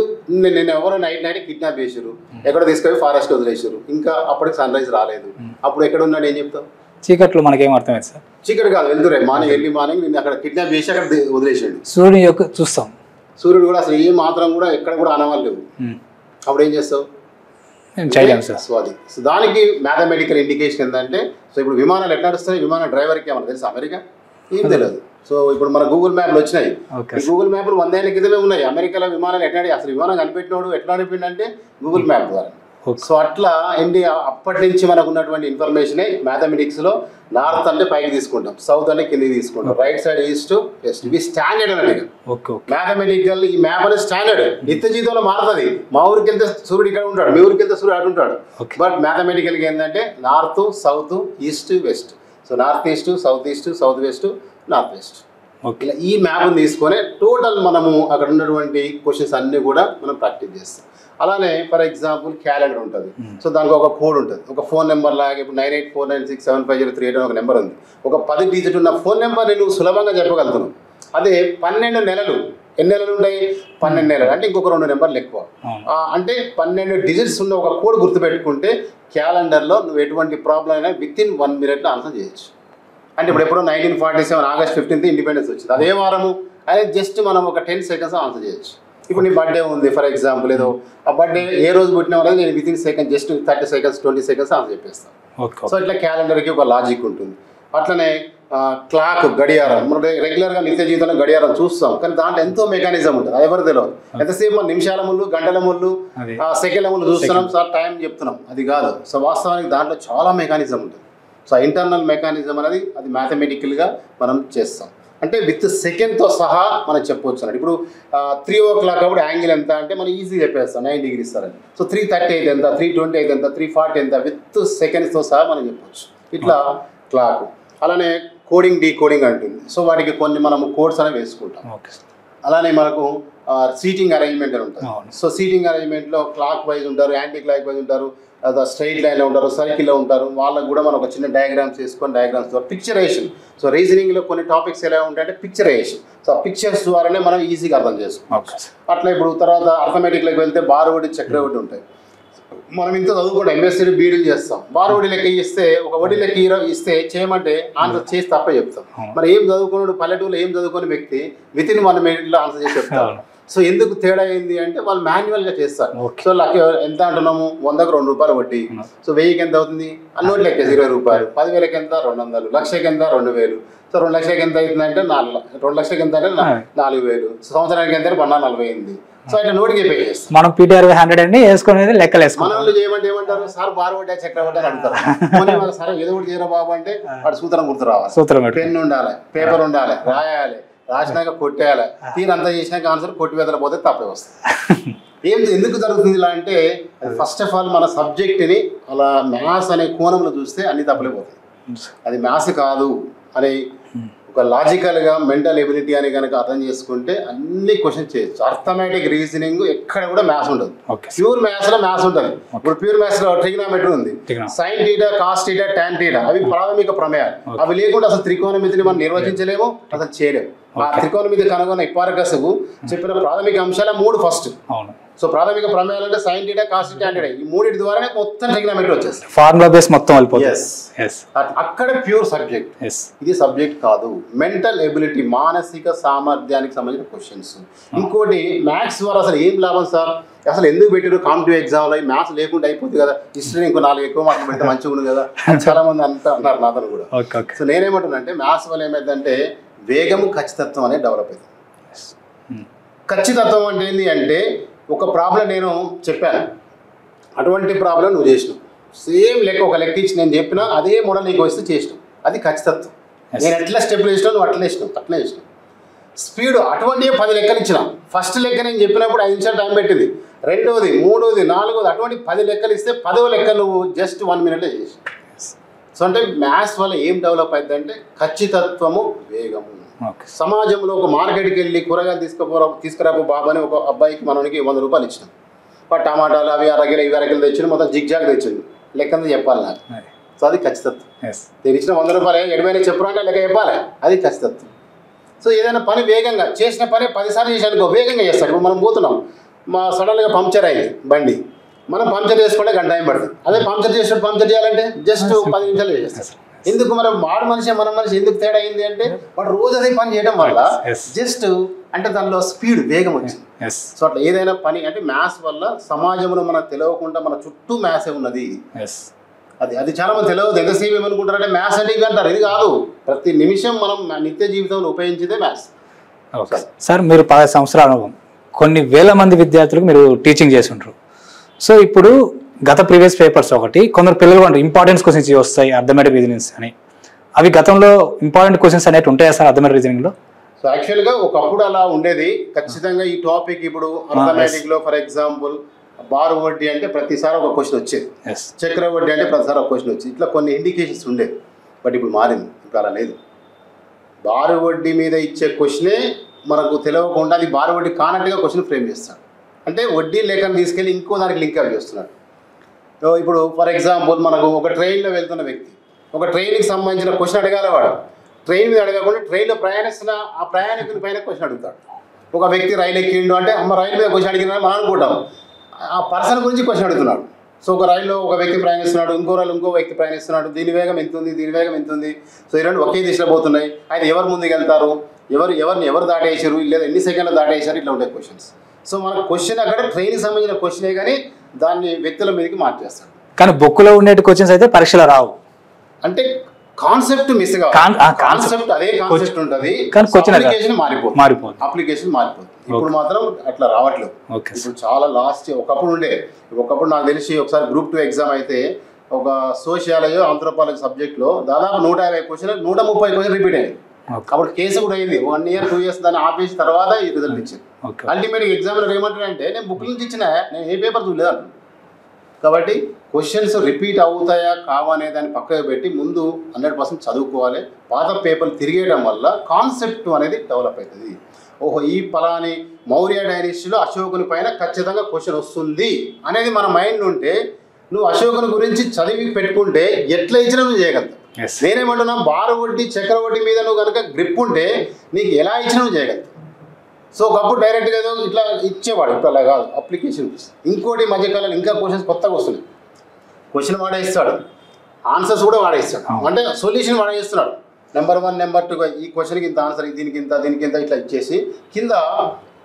నేను ఎవరో నైట్ కిడ్నాప్ చేసారు, ఎక్కడ తీసుకొని ఫారెస్ట్ వదిలేసారు, ఇంకా అప్పటికి సన్ రైజ్ రాలేదు, అప్పుడు ఎక్కడ ఉన్నాడు ఏం చెప్తావు? చీకట్లో మనకేం అర్థమైంది సార్? చీకటి కాదు, వెళ్తురే మార్నింగ్ నిన్ను అక్కడ కిడ్నాప్ చేసి అక్కడ వదిలేసాడు. సూర్యుని యొక్క చూస్తాం, సూర్యుడు కూడా అసలు ఏ మాత్రం కూడా ఎక్కడ కూడా అనవాలి లేవు, అప్పుడు ఏం చేస్తావు? సో అది దానికి మ్యాథమెటికల్ ఇండికేషన్ ఏంటంటే, సో ఇప్పుడు విమానాలు ఎట్లా నడుస్తాయి, విమాన డ్రైవర్కి ఏమన్నా తెలుసా? అమెరికా ఏం తెలియదు. సో ఇప్పుడు మన గూగుల్ మ్యాప్లు వచ్చినాయి. ఈ గూగుల్ మ్యాప్లు 100 ఏళ్ళ క్రితమే ఉన్నాయి. అమెరికాలో విమానాలు ఎట్లా, అసలు విమానం కనిపెట్టినోడు ఎట్లా అనిపిందంటే గూగుల్ మ్యాప్ ద్వారా. సో అట్లా ఇండియా అప్పటి నుంచి మనకు ఉన్నటువంటి ఇన్ఫర్మేషనే మ్యాథమెటిక్స్లో నార్త్ అంటే పైకి తీసుకుంటాం, సౌత్ అంటే కిందికి తీసుకుంటాం, రైట్ సైడ్ ఈస్ట్ వెస్ట్. ఇవి స్టాండర్డ్ అన్నట్టు మ్యాథమెటికల్. ఈ మ్యాప్ అనేది స్టాండర్డ్. నిత్య జీవితంలో మారుతుంది. మా ఊరికి వెళ్తే సూర్యుడు ఇక్కడ ఉంటాడు, మీ ఊరికి వెళ్తే సూర్యుడు అటు ఉంటాడు. బట్ మ్యాథమెటికల్గా ఏంటంటే north, south, east, west. So north east, south east, south west, north west. ఇలా ఈ మ్యాప్ని తీసుకొని టోటల్ మనము అక్కడ ఉన్నటువంటి క్వశ్చన్స్ అన్నీ కూడా మనం ప్రాక్టీస్ చేస్తాం. అలానే ఫర్ ఎగ్జాంపుల్ క్యాలెండర్ ఉంటుంది. సో దానికి ఒక కోడ్ ఉంటుంది, ఒక ఫోన్ నెంబర్ లాగా. ఇప్పుడు 9849675038 అని ఒక నెంబర్ ఉంది. ఒక 10 డిజిట్ ఉన్న ఫోన్ నెంబర్ని నువ్వు సులభంగా చెప్పగలుగుతున్నావు. అదే 12 నెలలు, ఎన్ని నెలలు ఉంటాయి? 12 నెలలు అంటే ఇంకొక 2 నెంబర్లు ఎక్కువ. అంటే 12 డిజిట్స్ ఉన్న ఒక కోడ్ గుర్తుపెట్టుకుంటే క్యాలెండర్లో నువ్వు ఎటువంటి ప్రాబ్లం అయినా వితిన్ 1 మినిట్లో ఆన్సర్ చేయొచ్చు. అంటే ఇప్పుడు ఎప్పుడో 1947 ఆగస్ట్ 15 ఇండిపెండెన్స్ వచ్చింది. అదే వారము అదే జస్ట్ మనం ఒక 10 సెకండ్స్ ఆన్సర్ చేయొచ్చు. ఇప్పుడు నీ బర్త్డే ఉంది ఫర్ ఎగ్జాంపుల్, ఏదో ఆ బర్త్డే ఏ రోజు పుట్టిన వాళ్ళకి నేను within second just 30 seconds 20 seconds answer చెప్పేస్తాను. సో ఇట్లా క్యాలెండర్కి ఒక లాజిక్ ఉంటుంది. అట్లనే క్లాక్, గడియారం. మనం రెగ్యులర్గా నిత్య జీవితంలో గడియారం చూస్తాం, కానీ దాంట్లో ఎంతో మెకానిజం ఉంటుంది. అది ఎవరు తెలియదు. ఎంతసేపు మన నిమిషాల ముళ్ళు, గంటల ముళ్ళు, సెకండ్ల ముళ్ళు చూస్తున్నాం, సార్ టైం చెప్తున్నాం, అది కాదు. సో వాస్తవానికి దాంట్లో చాలా మెకానిజం ఉంటుంది. సో ఇంటర్నల్ మెకానిజం అనేది అది మ్యాథమెటికల్గా మనం చేస్తాం. అంటే విత్ సెకండ్తో సహా మనం చెప్పవచ్చు అన్నట్టు. ఇప్పుడు 3 o'clock అప్పుడు యాంగిల్ ఎంత అంటే మనం ఈజీగా చెప్పేస్తాం 9 degrees అని. సో 3:30 అయితే ఎంత, 3:20 అయితే ఎంత, 3:40 ఎంత, విత్ సెకండ్స్తో సహా మనం చెప్పవచ్చు. ఇట్లా క్లాక్. అలానే కోడింగ్, డీకోడింగ్ అంటుంది. సో వాటికి కొన్ని మనము కోడ్స్ అనేవి వేసుకుంటాం. అలానే మనకు సీటింగ్ అరేంజ్మెంట్ అని ఉంటుంది. సో సీటింగ్ అరేంజ్మెంట్లో క్లాక్ వైజ్ ఉంటారు, యాంటీ క్లాక్ వైజ్ ఉంటారు, స్ట్రైట్ లైన్లో ఉంటారు, సర్కిల్లో ఉంటారు. వాళ్ళకు కూడా మనం ఒక చిన్న డయాగ్రామ్స్ వేసుకొని డయాగ్రామ్స్ ద్వారా పిక్చరేషన్. సో రీజనింగ్లో కొన్ని టాపిక్స్ ఎలా ఉంటాయంటే పిక్చరేషన్. సో పిక్చర్స్ ద్వారానే మనం ఈజీగా అర్థం చేసుకోవచ్చు. అట్లా ఇప్పుడు తర్వాత అర్థమెటిక్లోకి వెళ్తే బారువడి, చక్రవడ్డీ ఉంటాయి. మనం ఇంత చదువుకుంటాం, ఎంఎస్సీ బీడీలు చేస్తాం. బారువడి లెక్క ఇస్తే, ఒక వడ్డీ లెక్క ఇస్తే చేయమంటే ఆన్సర్ చేసి తప్ప చెప్తాం. మరి ఏం చదువుకున్నాడు, పల్లెటూరులో ఏం చదువుకుని వ్యక్తి వితిన్ 1 minute ఆన్సర్ చేసి చెప్తాం. సో ఎందుకు తేడా ఏంది అంటే వాళ్ళు మాన్యువల్గా చేస్తారు. సో లక్ష ఎంత అంటున్నాము, 100కు 2 రూపాయలు వడ్డీ. సో 1000కి ఎంత అవుతుంది, అన్నోటి లెక్క 20 రూపాయలు. 10,000కి ఎంత 200, లక్షకి ఎంత 2000. సో 2 లక్షలకి ఎంత అవుతుందంటే 2 లక్షలకి ఎంత అంటే 4000. సంవత్సరానికి ఎంత 148. సో ఇట్లా నోటికి పే చేస్తాం. మనం పీటీఆర్ 100 అండి వేసుకునేది లెక్కలు వేసుకోవాలి. మనల్ని చేయమంటే ఏమంటారు, సార్ బారువడ్డా, చక్రవడ్డా అని అంటారు. మన సరే ఏదో ఒకటి చేయరా బాబు అంటే వాడు సూత్రం గుర్తు రావాలి, సూత్రం పెన్ ఉండాలి, పేపర్ ఉండాలి, రాయాలి, రాసినాక కొట్టేయాలి. తీరంతా చేసినాక ఆన్సర్ కొట్టి వెదల పోతే తప్పే వస్తుంది. ఎందుకు జరుగుతుంది ఇలా అంటే ఫస్ట్ ఆఫ్ ఆల్ మన సబ్జెక్ట్ని అలా మ్యాథ్స్ అనే కోణంలో చూస్తే అన్ని తప్పలే పోతాయి. అది మ్యాథ్స్ కాదు అని ఒక లాజికల్గా మెంటల్ ఎబిలిటీ అని కనుక అర్థం చేసుకుంటే అన్ని క్వశ్చన్ చేయొచ్చు. అర్థమెటిక్ రీజనింగ్ ఎక్కడ కూడా మ్యాథ్స్ ఉండదు. ప్యూర్ మ్యాథ్స్లో మ్యాథ్స్ ఉంటుంది. ఇప్పుడు ప్యూర్ మ్యాథ్స్లో ట్రిగ్నామెట్రీ ఉంది, sine theta, cos theta, tan theta, అవి ప్రాథమిక ప్రమేయాలు. అవి లేకుండా అసలు త్రికోణమితిని మనం నిర్వచించలేము, అసలు చేయలేము. ఆ త్రికోణమితి కనుగొన్న హిప్పార్కస్ చెప్పిన ప్రాథమిక అంశాల 3 ఫస్ట్. సో ప్రాథమిక ప్రమేయాలు అంటే sine theta, cos theta, tan theta, ఈ 3 ద్వారానే మొత్తం ట్రిగ్నామెట్రీ వచ్చేస్తుంది. ఫార్ములా బేస్ మొత్తం వెళ్ళిపోతుంది. అక్కడ ప్యూర్ సబ్జెక్ట్. ఇది సబ్జెక్ట్ కాదు. మెంటల్ ఎబిలిటీ, మానసిక సామర్థ్యానికి సంబంధించిన క్వశ్చన్స్. ఇంకోటి మ్యాథ్స్ ద్వారా అసలు ఏం లాభం సార్, అసలు ఎందుకు పెట్టారు కాంపిటివ్ ఎగ్జామ్లో? మ్యాథ్స్ లేకుండా అయిపోతుంది కదా, హిస్టరీ ఇంకో 4 ఎక్కువ మార్కులు పెడితే మంచిగా ఉంది కదా చాలా మంది అంతా అన్నారు నాతను కూడా. సో నేనేమంటున్నానంటే మ్యాథ్స్ వల్ల ఏమైందంటే వేగము, ఖచ్చితత్వం అనేది డెవలప్ అయింది. ఖచ్చితత్వం అంటే ఏంటి అంటే ఒక ప్రాబ్లం నేను చెప్పాను, అటువంటి ప్రాబ్లం నువ్వు చేసినావు, సేమ్ లెక్క ఒక లెక్క ఇచ్చి నేను చెప్పినా అదే మోడల్ నీకు వస్తే చేసినావు, అది ఖచ్చితత్వం. నేను ఎట్లా స్టెప్లు వేసినావు నువ్వు అట్లా వేసినావు, అట్లా వేసినావు. స్పీడ్ అటువంటి 10 లెక్కలు ఇచ్చిన. ఫస్ట్ లెక్క నేను చెప్పినప్పుడు 5 నిమిషాలు టైం పెట్టింది, రెండోది, మూడోది, నాలుగోది, అటువంటి 10 లెక్కలు ఇస్తే 10వ లెక్క నువ్వు జస్ట్ 1 minute చేసి. సో అంటే మ్యాథ్స్ వల్ల ఏం డెవలప్ అవుతుంది అంటే ఖచ్చితత్వము, వేగము. సమాజంలో ఒక మార్కెట్కి వెళ్ళి కూరగాయలు తీసుకురాబో బాబు అని ఒక అబ్బాయికి మనకి 100 రూపాయలు ఇచ్చినాం. టమాటాలు అవి 1 కిలో 2 కిలో తెచ్చిండు, మొత్తం జిగ్జాగ్ తెచ్చిండు, లెక్కంతా చెప్పాలి నాకు. సో అది ఖచ్చితత్వం. నేను ఇచ్చిన 100 రూపాయలు 70 చెప్పరా అంటే లెక్క చెప్పాలి, అది ఖచ్చితత్వం. సో ఏదైనా పని వేగంగా చేసిన పని 10 సార్లు చేసానుకో వేగంగా చేస్తాడు. ఇప్పుడు మనం పోతున్నాం, మా సడన్గా పంక్చర్ అయింది బండి, మనం పంక్చర్ చేసుకుంటే గంట టైం పడుతుంది. అదే పంక్చర్ చేసినప్పుడు పంక్చర్ చేయాలంటే జస్ట్ 10 నిమిషాలు చేస్తాం. ఎందుకు మనం వాడు మనిషి మన మనిషి ఎందుకు తేడా అయింది అంటే వాడు రోజు అదే పని చేయడం వల్ల జస్ట్ అంటే దానిలో స్పీడ్, వేగం వచ్చింది. సో అట్లా ఏదైనా పని అంటే మ్యాథ్స్ వల్ల సమాజంలో మనకు తెలియకుండా మన చుట్టూ మ్యాథ్సే ఉన్నది. అది చాలా మంది తెలియదు. ఎంతసేపు ఏమనుకుంటారంటే మ్యాథ్స్ అంటే ఇవి అంటారు. ఇది కాదు, ప్రతి నిమిషం మనం నిత్య జీవితంలో ఉపయోగించేదే మ్యాథ్స్. ఓకే సార్, మీరు 10 సంవత్సరాల అనుభవం, కొన్ని వేల మంది విద్యార్థులకు మీరు టీచింగ్ చేసి ఉంటారు. సో ఇప్పుడు గత ప్రీవియస్ పేపర్స్ ఒకటి కొందరు పిల్లలు అంటారు ఇంపార్టెన్స్ క్వశ్చన్స్ వస్తాయి అర్థమెటిక్ రీజనింగ్స్ అని. అవి గతంలో ఇంపార్టెంట్ క్వశ్చన్స్ అనేవి ఉంటాయా సార్ అర్థమెటిక్ రీజనింగ్లో? సో యాక్చువల్గా ఒకప్పుడు అలా ఉండేది. ఖచ్చితంగా ఈ టాపిక్ ఇప్పుడు అర్థమెటిక్లో ఫర్ ఎగ్జాంపుల్ బారు వడ్డీ అంటే ప్రతిసారి ఒక క్వశ్చన్ వచ్చేది, చక్ర వడ్డీ అంటే ప్రతిసారి ఒక క్వశ్చన్ వచ్చేది. ఇట్లా కొన్ని ఇండికేషన్స్ ఉండేది. బట్ ఇప్పుడు మారింది, ఇప్పుడు అలా లేదు. బారు వడ్డీ మీద ఇచ్చే క్వశ్చనే మనకు తెలియకుండా అది బారు వడ్డీ కానట్టుగా క్వశ్చన్ ఫ్రేమ్ చేస్తాడు. అంటే వడ్డీ లేఖను తీసుకెళ్ళి ఇంకో దానికి లింక్ అప్ చేస్తున్నాడు. ఇప్పుడు ఫర్ ఎగ్జాంపుల్ మనకు ఒక ట్రైన్లో వెళ్తున్న వ్యక్తి ఒక ట్రైన్కి సంబంధించిన క్వశ్చన్ అడగాలి. వాడు ట్రైన్ మీద అడగకుండా ట్రైన్లో ప్రయాణిస్తున్న ఆ ప్రయాణికుని పైన క్వశ్చన్ అడుగుతాడు. ఒక వ్యక్తి రైలు ఎక్కిండు అంటే అమ్మ రైలు మీద క్వశ్చన్ అడిగినా మనం అనుకుంటాం, ఆ పర్సన్ గురించి క్వశ్చన్ అడుగుతున్నాడు. సో ఒక రైల్లో ఒక వ్యక్తి ప్రయాణిస్తున్నాడు, ఇంకో రైలు ఇంకో వ్యక్తి ప్రయాణిస్తున్నాడు, దీని వేగం ఎంత ఉంది, దీని వేగం ఎంత ఉంది, సో ఈ రెండు ఒకే దిశలో పోతున్నాయి, అయితే ఎవరు ముందుకు వెళ్తారు, ఎవరు దాటేసారు, లేదా ఎన్ని సెకండ్లు దాటేసారు, ఇట్లా ఉంటాయి క్వశ్చన్స్. సో మన క్వశ్చన్ అక్కడ ట్రైన్కి సంబంధించిన క్వశ్చనే కానీ దాన్ని వ్యక్తుల మీదకి మార్చేస్తాడు. కానీ బుక్లో ఉండే క్వశ్చన్స్ అయితే పరీక్షలో రావు. అంటే కాన్సెప్ట్ మిస్ కాదు, కాన్సెప్ట్ అదే కాన్సెప్ట్ ఉంటుంది, అప్లికేషన్ మారిపోతుంది. ఇప్పుడు మాత్రం అట్లా రావట్లేదు. ఇప్పుడు చాలా లాస్ట్ ఒకప్పుడు ఉండే, ఒకప్పుడు నాకు తెలిసి ఒకసారి గ్రూప్ 2 ఎగ్జామ్ అయితే ఒక సోషియాలజీ ఆంథ్రోపాలజీ సబ్జెక్ట్లో దాదాపు 150 క్వశ్చన్ 130 క్వశ్చన్ రిపీట్ అయ్యింది. అప్పుడు కేసు కూడా అయింది. 1 year 2 years దాన్ని ఆపేసిన తర్వాత ఈ రిజల్ట్ ఇచ్చింది. అల్టిమేట్గా ఎగ్జామినర్ ఏమంటారంటే నేను బుక్ నుంచి ఇచ్చిన, నేను ఏ పేపర్ చూడలేదు అంటున్నాను. కాబట్టి క్వశ్చన్స్ రిపీట్ అవుతాయా కావా అనే దాన్ని పక్కకు పెట్టి ముందు 100% చదువుకోవాలి. పాత పేపర్లు తిరిగేయడం వల్ల కాన్సెప్ట్ అనేది డెవలప్ అవుతుంది. ఓహో, ఈ పలాని మౌర్య డైనస్టీలో అశోకుని పైన ఖచ్చితంగా క్వశ్చన్ వస్తుంది అనేది మన మైండ్ ఉంటే నువ్వు అశోకుని గురించి చదివి పెట్టుకుంటే ఎట్లా ఇచ్చినా నువ్వు చేయగలుగుతావు. నేనేమంటున్నా, బారు వడ్డీ చక్రవడ్డీ మీద నువ్వు కనుక గ్రిప్ ఉంటే నీకు ఎలా ఇచ్చినా నువ్వు చేయగలుగుతావు. సో ఒకప్పుడు డైరెక్ట్గా ఏదో ఇట్లా ఇచ్చేవాడు, ఇప్పుడు అలా కాదు, అప్లికేషన్. ఇంకోటి మధ్యకాలంలో ఇంకా క్వశ్చన్స్ కొత్తగా వస్తున్నాయి. క్వశ్చన్ వాడే ఇస్తాడు, ఆన్సర్స్ కూడా వాడే ఇస్తాడు, అంటే సొల్యూషన్ వాడే ఇస్తున్నాడు. నెంబర్ 1 నెంబర్ 2 ఈ క్వశ్చన్కి ఇంత ఆన్సర్, దీనికి ఇంత ఇట్లా ఇచ్చేసి కింద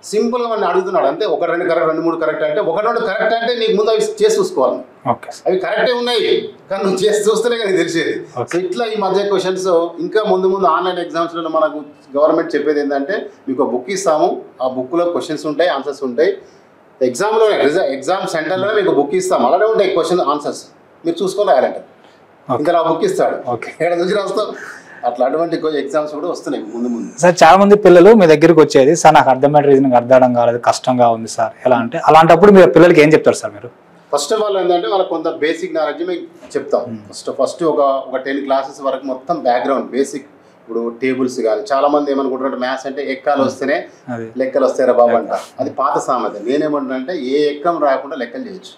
సింపుల్గా మనం అడుగుతున్నాడు. అంటే 1 2 కరెక్ట్, 2 3 కరెక్ట్ అంటే 1 2 కరెక్ట్ అంటే నీకు ముందు అవి చేసి చూసుకోవాలి. అవి కరెక్టే ఉన్నాయి కానీ నువ్వు చేసి చూస్తేనే కానీ తెలిసేది. సో ఇట్లా ఈ మధ్య క్వశ్చన్స్ ఇంకా ముందు ఆన్లైన్ ఎగ్జామ్స్లో మనకు గవర్నమెంట్ చెప్పేది ఏంటంటే మీకు ఒక బుక్ ఇస్తాము, ఆ బుక్లో క్వశ్చన్స్ ఉంటాయి, ఆన్సర్స్ ఉంటాయి. ఎగ్జామ్లోనే ఎగ్జామ్ సెంటర్లోనే మీకు బుక్ ఇస్తాం, అలానే ఉంటాయి క్వశ్చన్ ఆన్సర్స్, మీరు చూసుకొని రాయాలంటే ఇంకా ఆ బుక్ ఇస్తాడు. ఎక్కడ నుంచి రాస్తాం అట్లా. అటువంటి ఎగ్జామ్స్ కూడా వస్తున్నాయి ముందు. సార్ చాలా మంది పిల్లలు మీ దగ్గరికి వచ్చేది, సార్ నాకు అర్థమైన రీజనింగ్ అర్థం కాలేదు, కష్టంగా ఉంది సార్ ఎలా అంటే, అలాంటప్పుడు మీరు పిల్లలకి ఏం చెప్తారు సార్ మీరు? ఫస్ట్ ఆఫ్ ఆల్ ఏంటంటే వాళ్ళకి కొంత బేసిక్ నాలెడ్జ్ మేము చెప్తాం. ఫస్ట్ ఒక 10 classes వరకు మొత్తం బ్యాక్గ్రౌండ్ బేసిక్. ఇప్పుడు టేబుల్స్ కానీ చాలా మంది ఏమనుకుంటారంటే మ్యాథ్స్ అంటే ఎక్కాలు వస్తేనే లెక్కలు వస్తాయిరా బాబు అంట, అది పాత సామెత. నేనేమంటున్నా ఏ ఎక్కం రాకుండా లెక్కలు చేయొచ్చు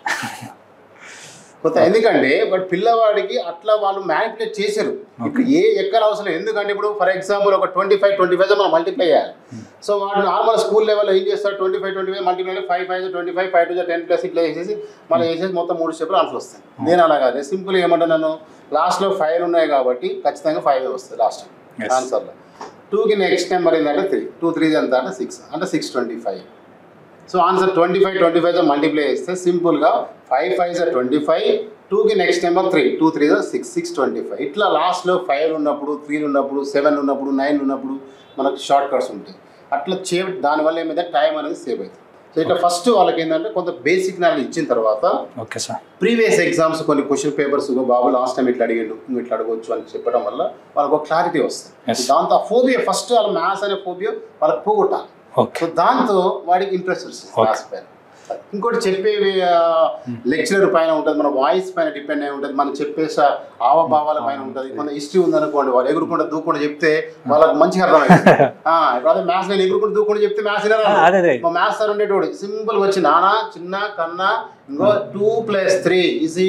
కొత్త. ఎందుకంటే బట్ పిల్లవాడికి అట్లా వాళ్ళు మ్యానిపులేట్ చేశారు. ఇప్పుడు ఏ ఎక్కలు అవసరం, ఎందుకంటే ఇప్పుడు ఫర్ ఎగ్జాంపుల్ ఒక 25 మనం మల్టిప్లై చేయాలి. సో వాడు నార్మల్ స్కూల్ లెవెల్లో ఏం చేస్తాడు, 25 మల్టిప్లై 5 5 25 5 2 10 ప్లస్ ఇట్లా వేసేసి మళ్ళీ వేసేసి మొత్తం 3 స్టెప్లు ఆన్సర్ వస్తాయి. నేను అలా కాదు, సింపుల్గా ఏమంటున్నాను, లాస్ట్లో 5 ఉన్నాయి కాబట్టి ఖచ్చితంగా 5 వస్తుంది లాస్ట్ ఆన్సర్లో. 2కి నెక్స్ట్ నెంబర్ ఏంటంటే 3, 2 3 ఎంత అంటే 6, అంటే 625. సో ఆన్సర్ 25తో మల్టిప్లై చేస్తే సింపుల్గా 5 5 25, 2కి నెక్స్ట్ నెంబర్ 3, 2 3 6, 625. ఇట్లా లాస్ట్లో 5 ఉన్నప్పుడు, 3 ఉన్నప్పుడు, 7 ఉన్నప్పుడు, 9 ఉన్నప్పుడు మనకు షార్ట్ కట్స్ ఉంటాయి. అట్లా దానివల్ల ఏమైతే టైం అనేది సేవ్ అవుతుంది. సో ఇట్లా ఫస్ట్ వాళ్ళకి ఏంటంటే కొంత బేసిక్ నాలెడ్జ్ ఇచ్చిన తర్వాత ఓకే సార్ ప్రీవియస్ ఎగ్జామ్స్ కొన్ని క్వశ్చన్ పేపర్స్ బాబు లాస్ట్ టైం ఇట్లా అడిగాడు, నువ్వు ఇట్లా అడగవచ్చు అని చెప్పడం వల్ల వాళ్ళకు ఒక క్లారిటీ వస్తుంది. దాంతో ఆ ఫోబియా ఫస్ట్ వాళ్ళ మ్యాథ్స్ అనే ఫోబియా వాళ్ళకి పోగొట్టాలి. సో దాంతో వాడికి ఇంట్రెస్ట్ వస్తుంది క్లాస్ పైన. ఇంకోటి చెప్పేవి లెక్చరర్ పైన ఉంటుంది, మన వాయిస్ పైన డిపెండ్ అయి ఉంటుంది, మనం చెప్పేసే హావభావాల పైన ఉంటుంది. మన హిస్టరీ ఉందనుకోండి, వాళ్ళు ఎగురుకుండా దూకుండా చెప్తే వాళ్ళకి మంచిగా అర్థమైంది. ఇప్పుడు అదే మ్యాథ్స్ నేను ఎగురుకుండా దూకుండా చెప్తే మ్యాథ్స్ మా మ్యాథ్స్ సార్ ఉండేటోడు సింపుల్గా వచ్చి నానా చిన్న కన్నా ఇంకో 2 + 3 =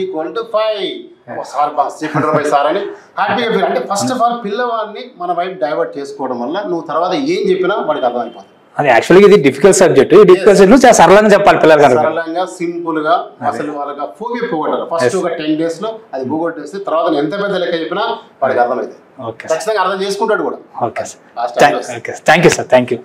5 సార్ బాగా చెప్పండి సార్ అని హ్యాపీగా ఫీల్. అంటే ఫస్ట్ ఆఫ్ ఆల్ పిల్లవాడిని మన వైపు డైవర్ట్ చేసుకోవడం వల్ల నువ్వు తర్వాత ఏం చెప్పినా వాడికి అర్థమైపోతుంది. అది యాక్చువల్గా ఇది డిఫికల్ట్ సబ్జెక్ట్, ఈ డిఫికల్ట్ సబ్జెక్ట్ చాలా సరళంగా చెప్పాలి పిల్లలు, సరళంగా సింపుల్ గా. అసలు వాళ్ళకి ఫోబియా పోగొట్టాలి. ఫస్ట్ ఒక 10 days లో అది పోగొట్టేస్తే తర్వాత ఎంత పెద్ద లెక్క చెప్పినా వాడికి అర్థమైంది, ఖచ్చితంగా అర్థం చేసుకుంటాడు కూడా. Okay sir, thank you sir, thank you.